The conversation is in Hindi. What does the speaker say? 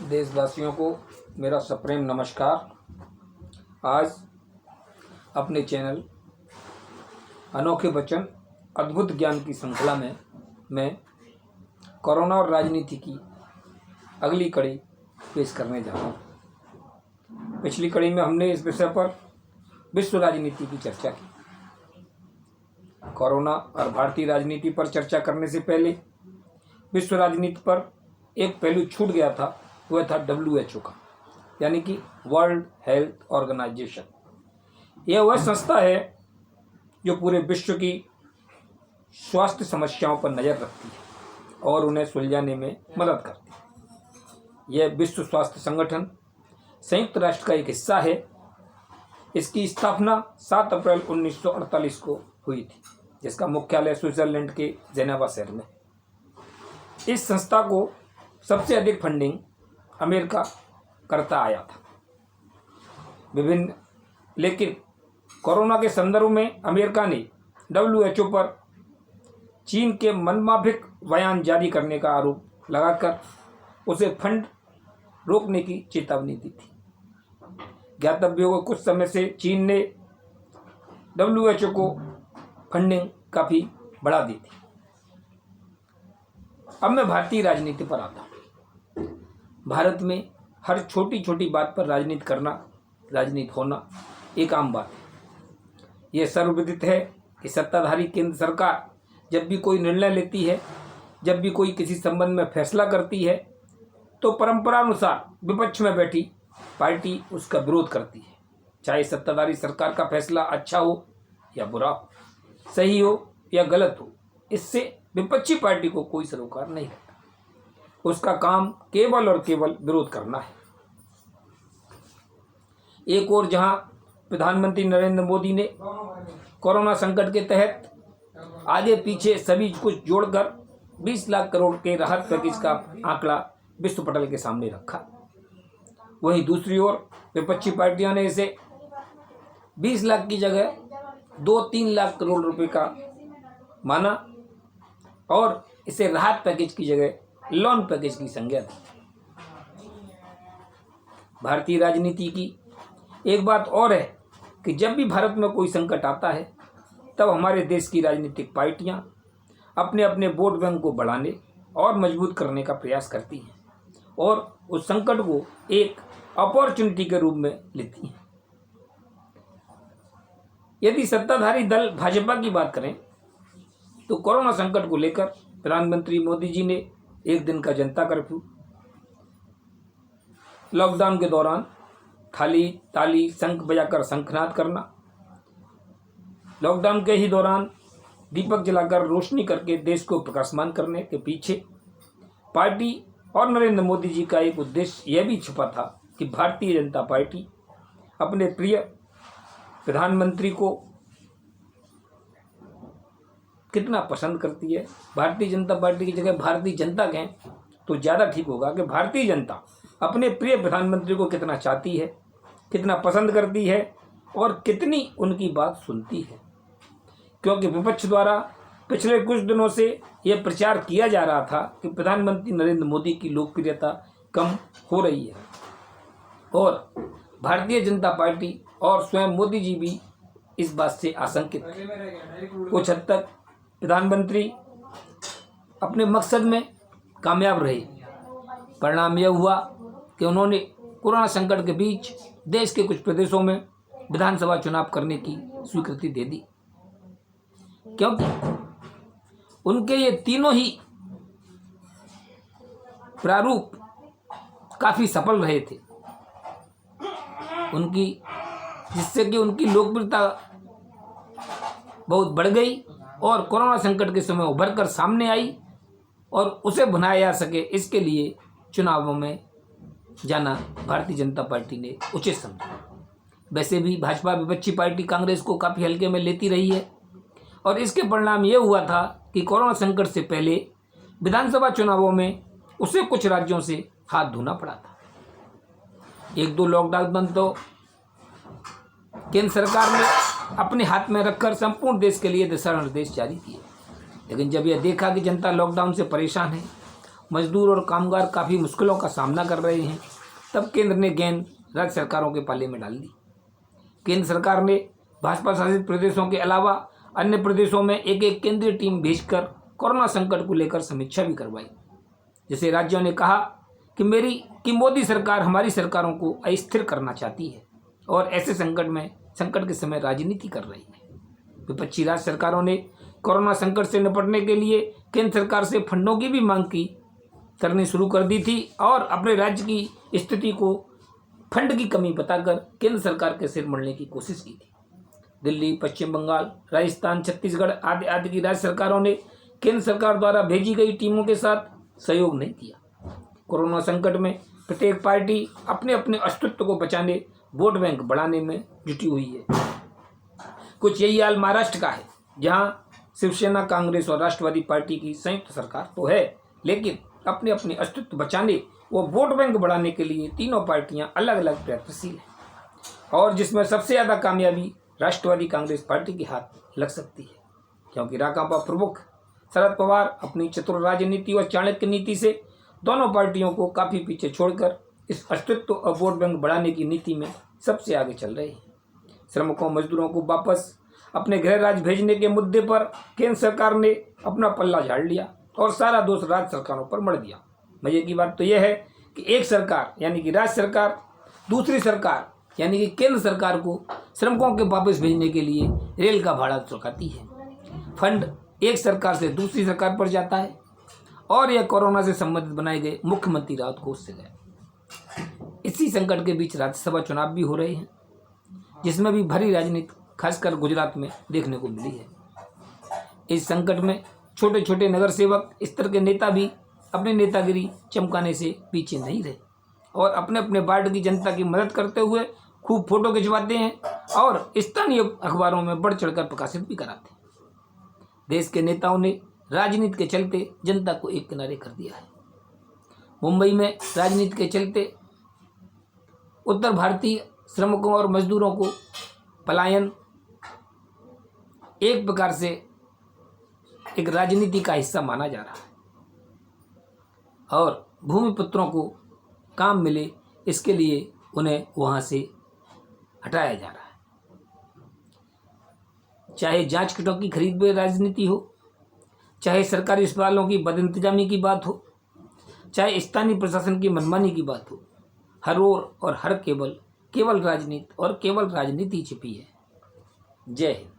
देशवासियों को मेरा सप्रेम नमस्कार। आज अपने चैनल अनोखे वचन अद्भुत ज्ञान की श्रृंखला में मैं कोरोना और राजनीति की अगली कड़ी पेश करने जा रहा हूँ। पिछली कड़ी में हमने इस विषय पर विश्व राजनीति की चर्चा की। कोरोना और भारतीय राजनीति पर चर्चा करने से पहले विश्व राजनीति पर एक पहलू छूट गया था, वह था WHO का, यानी कि वर्ल्ड हेल्थ ऑर्गेनाइजेशन। यह वह संस्था है जो पूरे विश्व की स्वास्थ्य समस्याओं पर नज़र रखती है और उन्हें सुलझाने में मदद करती है। यह विश्व स्वास्थ्य संगठन संयुक्त राष्ट्र का एक हिस्सा है। इसकी स्थापना 7 अप्रैल 1948 को हुई थी, जिसका मुख्यालय स्विट्जरलैंड के जेनेवा शहर में। इस संस्था को सबसे अधिक फंडिंग अमेरिका करता आया था लेकिन कोरोना के संदर्भ में अमेरिका ने WHO पर चीन के मनमाफिक बयान जारी करने का आरोप लगाकर उसे फंड रोकने की चेतावनी दी थी। ज्ञातव्य हो कुछ समय से चीन ने WHO को फंडिंग काफ़ी बढ़ा दी थी। अब मैं भारतीय राजनीति पर आता हूँ। भारत में हर छोटी छोटी बात पर राजनीति होना एक आम बात है। यह सर्वविदित है कि सत्ताधारी केंद्र सरकार जब भी कोई निर्णय लेती है, जब भी कोई किसी संबंध में फैसला करती है, तो परंपरानुसार विपक्ष में बैठी पार्टी उसका विरोध करती है। चाहे सत्ताधारी सरकार का फैसला अच्छा हो या बुरा हो, सही हो या गलत हो, इससे विपक्षी पार्टी को कोई सरोकार नहीं है। उसका काम केवल और केवल विरोध करना है। एक और जहां प्रधानमंत्री नरेंद्र मोदी ने कोरोना संकट के तहत आगे पीछे सभी कुछ जोड़कर 20 लाख करोड़ के राहत पैकेज का आंकड़ा विश्व पटल के सामने रखा, वहीं दूसरी ओर विपक्षी पार्टियों ने इसे 20 लाख की जगह 2-3 लाख करोड़ रुपए का माना और इसे राहत पैकेज की जगह लोन पैकेज की संज्ञा दी। भारतीय राजनीति की एक बात और है कि जब भी भारत में कोई संकट आता है, तब हमारे देश की राजनीतिक पार्टियां अपने अपने वोट बैंक को बढ़ाने और मजबूत करने का प्रयास करती हैं और उस संकट को एक अपॉर्चुनिटी के रूप में लेती हैं। यदि सत्ताधारी दल भाजपा की बात करें तो कोरोना संकट को लेकर प्रधानमंत्री मोदी जी ने एक दिन का जनता कर्फ्यू, लॉकडाउन के दौरान थाली ताली शंख बजाकर शंखनाद करना, लॉकडाउन के ही दौरान दीपक जलाकर रोशनी करके देश को प्रकाशमान करने के पीछे पार्टी और नरेंद्र मोदी जी का एक उद्देश्य यह भी छुपा था कि भारतीय जनता पार्टी अपने प्रिय प्रधानमंत्री को कितना पसंद करती है। भारतीय जनता पार्टी की जगह भारतीय जनता कहें तो ज़्यादा ठीक होगा कि भारतीय जनता अपने प्रिय प्रधानमंत्री को कितना चाहती है, कितना पसंद करती है और कितनी उनकी बात सुनती है। क्योंकि विपक्ष द्वारा पिछले कुछ दिनों से यह प्रचार किया जा रहा था कि प्रधानमंत्री नरेंद्र मोदी की लोकप्रियता कम हो रही है और भारतीय जनता पार्टी और स्वयं मोदी जी भी इस बात से आशंकित थे। कुछ हद तक प्रधानमंत्री अपने मकसद में कामयाब रहे। परिणाम यह हुआ कि उन्होंने कोरोना संकट के बीच देश के कुछ प्रदेशों में विधानसभा चुनाव करने की स्वीकृति दे दी, क्योंकि उनके ये तीनों ही प्रारूप काफ़ी सफल रहे थे उनकी, जिससे कि उनकी लोकप्रियता बहुत बढ़ गई और कोरोना संकट के समय उभर कर सामने आई और उसे भुनाया जा सके, इसके लिए चुनावों में जाना भारतीय जनता पार्टी ने उचित समझा। वैसे भी भाजपा विपक्षी पार्टी कांग्रेस को काफ़ी हल्के में लेती रही है और इसके परिणाम ये हुआ था कि कोरोना संकट से पहले विधानसभा चुनावों में उसे कुछ राज्यों से हाथ धोना पड़ा था। 1-2 लॉकडाउन तो केंद्र सरकार ने अपने हाथ में रखकर संपूर्ण देश के लिए दिशा निर्देश जारी किए, लेकिन जब यह देखा कि जनता लॉकडाउन से परेशान है, मजदूर और कामगार काफ़ी मुश्किलों का सामना कर रहे हैं, तब केंद्र ने गेंद राज्य सरकारों के पाले में डाल दी। केंद्र सरकार ने भाजपा शासित प्रदेशों के अलावा अन्य प्रदेशों में एक एक केंद्रीय टीम भेजकर कोरोना संकट को लेकर समीक्षा भी करवाई। जैसे राज्यों ने कहा कि मोदी सरकार हमारी सरकारों को अस्थिर करना चाहती है और ऐसे संकट के समय राजनीति कर रही है। विपक्षी राज्य सरकारों ने कोरोना संकट से निपटने के लिए केंद्र सरकार से फंडों की भी मांग करनी शुरू कर दी थी और अपने राज्य की स्थिति को फंड की कमी बताकर केंद्र सरकार के सिर मढ़ने की कोशिश की थी। दिल्ली, पश्चिम बंगाल, राजस्थान, छत्तीसगढ़ आदि की राज्य सरकारों ने केंद्र सरकार द्वारा भेजी गई टीमों के साथ सहयोग नहीं किया। कोरोना संकट में प्रत्येक पार्टी अपने अपने अस्तित्व को बचाने, वोट बैंक बढ़ाने में जुटी हुई है। कुछ यही हाल महाराष्ट्र का है, जहां शिवसेना, कांग्रेस और राष्ट्रवादी पार्टी की संयुक्त सरकार तो है, लेकिन अपने अपने अस्तित्व बचाने व वोट बैंक बढ़ाने के लिए तीनों पार्टियां अलग अलग प्रयत्नशील हैं और जिसमें सबसे ज़्यादा कामयाबी राष्ट्रवादी कांग्रेस पार्टी के हाथ लग सकती है, क्योंकि राकांपा प्रमुख शरद पवार अपनी चतुर राजनीति और चाणक्य नीति से दोनों पार्टियों को काफ़ी पीछे छोड़कर इस अस्तित्व और वोट बैंक बढ़ाने की नीति में सबसे आगे चल रहे हैं। श्रमिकों, मजदूरों को वापस अपने गृह राज्य भेजने के मुद्दे पर केंद्र सरकार ने अपना पल्ला झाड़ लिया और सारा दोष राज्य सरकारों पर मढ़ दिया। मजे की बात तो यह है कि एक सरकार यानी कि राज्य सरकार दूसरी सरकार यानी कि केंद्र सरकार को श्रमिकों के वापस भेजने के लिए रेल का भाड़ा चुकाती है। फंड एक सरकार से दूसरी सरकार पर जाता है और यह कोरोना से संबंधित बनाए गए मुख्यमंत्री राहत कोष से गया। इसी संकट के बीच राज्यसभा चुनाव भी हो रहे हैं, जिसमें भी भरी राजनीति खासकर गुजरात में देखने को मिली है। इस संकट में छोटे छोटे नगर सेवक स्तर के नेता भी अपनी नेतागिरी चमकाने से पीछे नहीं रहे और अपने अपने वार्ड की जनता की मदद करते हुए खूब फोटो खिंचवाते हैं और स्थानीय अखबारों में बढ़ चढ़कर प्रकाशित भी कराते हैं। देश के नेताओं ने राजनीति के चलते जनता को एक किनारे कर दिया है। मुंबई में राजनीति के चलते उत्तर भारतीय श्रमिकों और मजदूरों को पलायन एक प्रकार से एक राजनीति का हिस्सा माना जा रहा है और भूमिपुत्रों को काम मिले इसके लिए उन्हें वहाँ से हटाया जा रहा है। चाहे जांच किटों की खरीद में राजनीति हो, चाहे सरकारी अस्पतालों की बदइंतजामी की बात हो, चाहे स्थानीय प्रशासन की मनमानी की बात हो, हर ओर और हर केवल राजनीति और केवल राजनीति छिपी है। जय हिंद।